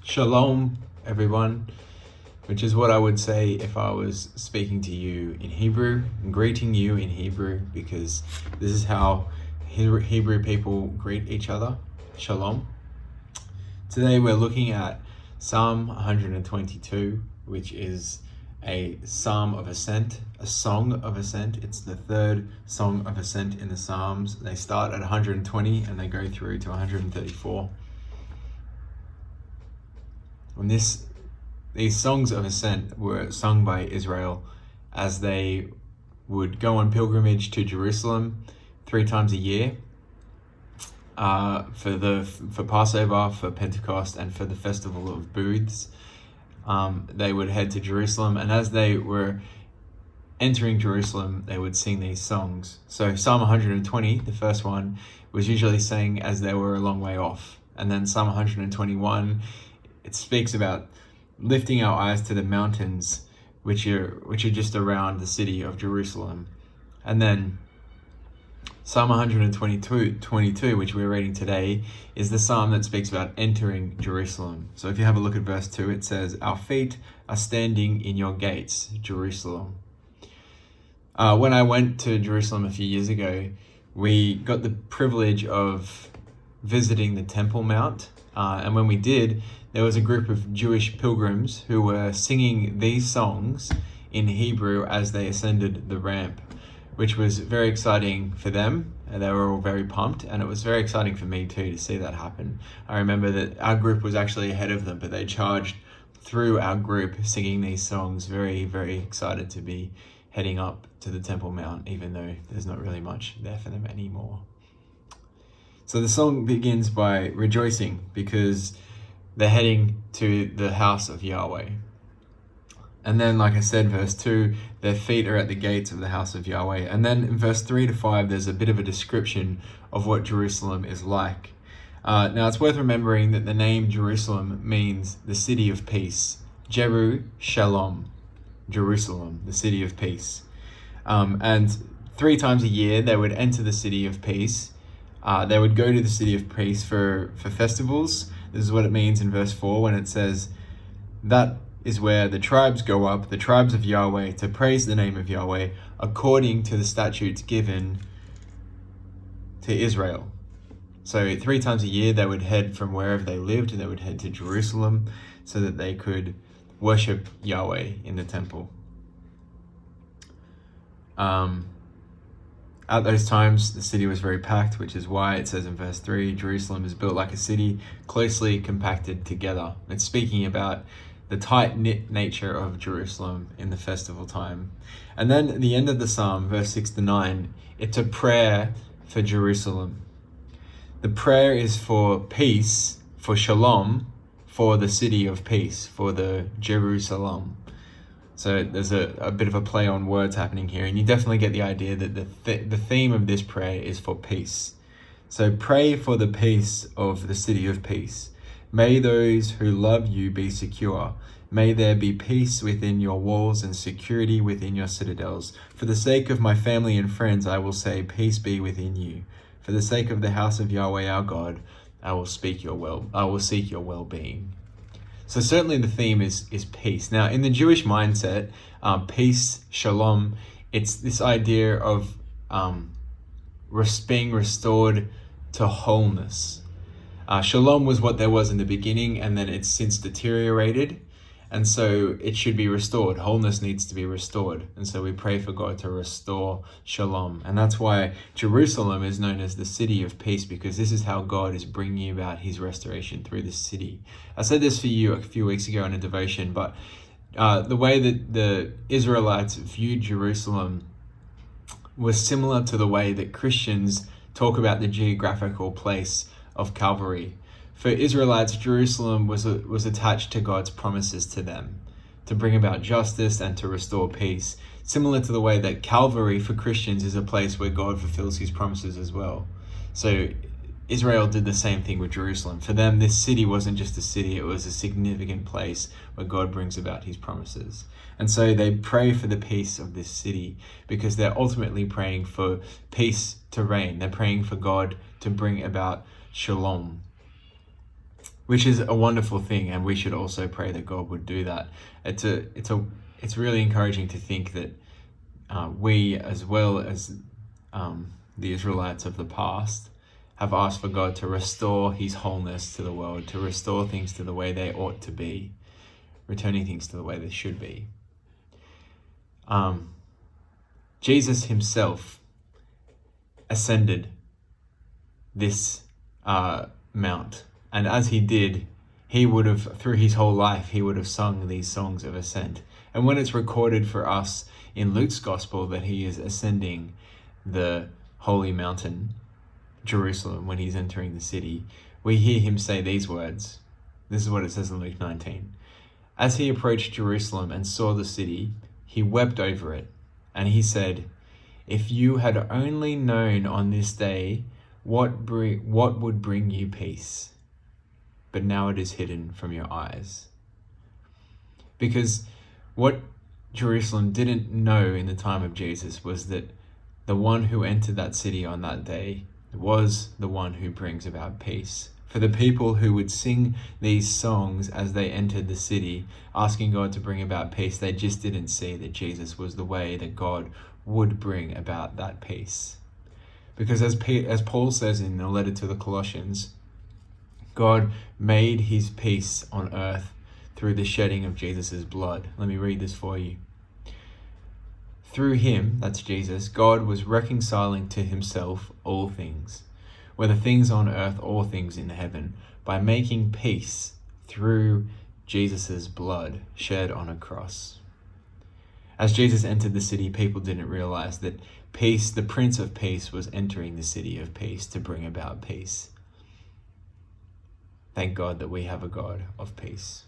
Shalom, everyone, which is what I would say if I was speaking to you in Hebrew, and greeting you in Hebrew, because this is how Hebrew people greet each other. Shalom. Today we're looking at Psalm 122, which is a psalm of ascent, a song of ascent. It's the third song of ascent in the Psalms. They start at 120 and they go through to 134. And these songs of ascent were sung by Israel as they would go on pilgrimage to Jerusalem 3 times a year for Passover, for Pentecost, and for the Festival of Booths. They would head to Jerusalem, and as they were entering Jerusalem, they would sing these songs. So Psalm 120, the first one, was usually sang as they were a long way off. And then Psalm 121, it speaks about lifting our eyes to the mountains, which are just around the city of Jerusalem. And then Psalm 122, which we're reading today, is the psalm that speaks about entering Jerusalem. So if you have a look at verse 2, it says, "Our feet are standing in your gates, Jerusalem." When I went to Jerusalem a few years ago, we got the privilege of visiting the Temple Mount. And when we did, there was a group of Jewish pilgrims who were singing these songs in Hebrew as they ascended the ramp, which was very exciting for them. And they were all very pumped, and it was very exciting for me too to see that happen. I remember that our group was actually ahead of them, but they charged through our group singing these songs, very, very excited to be heading up to the Temple Mount, even though there's not really much there for them anymore. So the song begins by rejoicing because they're heading to the house of Yahweh. And then, like I said, verse 2, their feet are at the gates of the house of Yahweh. And then in verse 3 to 5, there's a bit of a description of what Jerusalem is like. Now, it's worth remembering that the name Jerusalem means the city of peace. Jeru Shalom, Jerusalem, the city of peace. And 3 times a year, they would enter the city of peace. They would go to the city of peace for festivals. This is what it means in verse 4 when it says, "That is where the tribes go up, the tribes of Yahweh, to praise the name of Yahweh, according to the statutes given to Israel." So 3 times a year, they would head from wherever they lived, they would head to Jerusalem so that they could worship Yahweh in the temple. At those times, the city was very packed, which is why it says in verse 3, Jerusalem is built like a city, closely compacted together. It's speaking about the tight-knit nature of Jerusalem in the festival time. And then at the end of the psalm, verse 6 to 9, it's a prayer for Jerusalem. The prayer is for peace, for shalom, for the city of peace, for the Jerusalem. So there's a bit of a play on words happening here, and you definitely get the idea that the theme of this prayer is for peace. So pray for the peace of the city of peace. May those who love you be secure. May there be peace within your walls and security within your citadels. For the sake of my family and friends, I will say, peace be within you. For the sake of the house of Yahweh our God, I will seek your well-being. So certainly the theme is peace. Now, in the Jewish mindset, peace, shalom, it's this idea of being restored to wholeness. Shalom was what there was in the beginning, and then it's since deteriorated, and so it should be restored. Wholeness needs to be restored, and so we pray for God to restore shalom. And that's why Jerusalem is known as the city of peace, because this is how God is bringing about his restoration through the city. I said this for you a few weeks ago in a devotion, but the way that the Israelites viewed Jerusalem was similar to the way that Christians talk about the geographical place of Calvary. For Israelites, Jerusalem was attached to God's promises to them to bring about justice and to restore peace, similar to the way that Calvary for Christians is a place where God fulfills his promises as well. So Israel did the same thing with Jerusalem. For them, this city wasn't just a city, it was a significant place where God brings about his promises. And so they pray for the peace of this city because they're ultimately praying for peace to reign. They're praying for God to bring about shalom. which is a wonderful thing, and we should also pray that God would do that. It's really encouraging to think that we, as well as the Israelites of the past, have asked for God to restore his wholeness to the world, to restore things to the way they ought to be, returning things to the way they should be. Jesus himself ascended this mount, and as he did, he would have, through his whole life, he would have sung these songs of ascent. And when it's recorded for us in Luke's gospel that he is ascending the holy mountain, Jerusalem, when he's entering the city, we hear him say these words. This is what it says in Luke 19. As he approached Jerusalem and saw the city, he wept over it, and he said, "If you had only known on this day what would bring you peace, but now it is hidden from your eyes." Because what Jerusalem didn't know in the time of Jesus was that the one who entered that city on that day was the one who brings about peace. For the people who would sing these songs as they entered the city, asking God to bring about peace, they just didn't see that Jesus was the way that God would bring about that peace. Because as Paul says in the letter to the Colossians, God made his peace on earth through the shedding of Jesus' blood. Let me read this for you. Through him, that's Jesus, God was reconciling to himself all things, whether things on earth or things in heaven, by making peace through Jesus' blood shed on a cross. As Jesus entered the city, people didn't realize that peace, the Prince of Peace, was entering the city of peace to bring about peace. Thank God that we have a God of peace.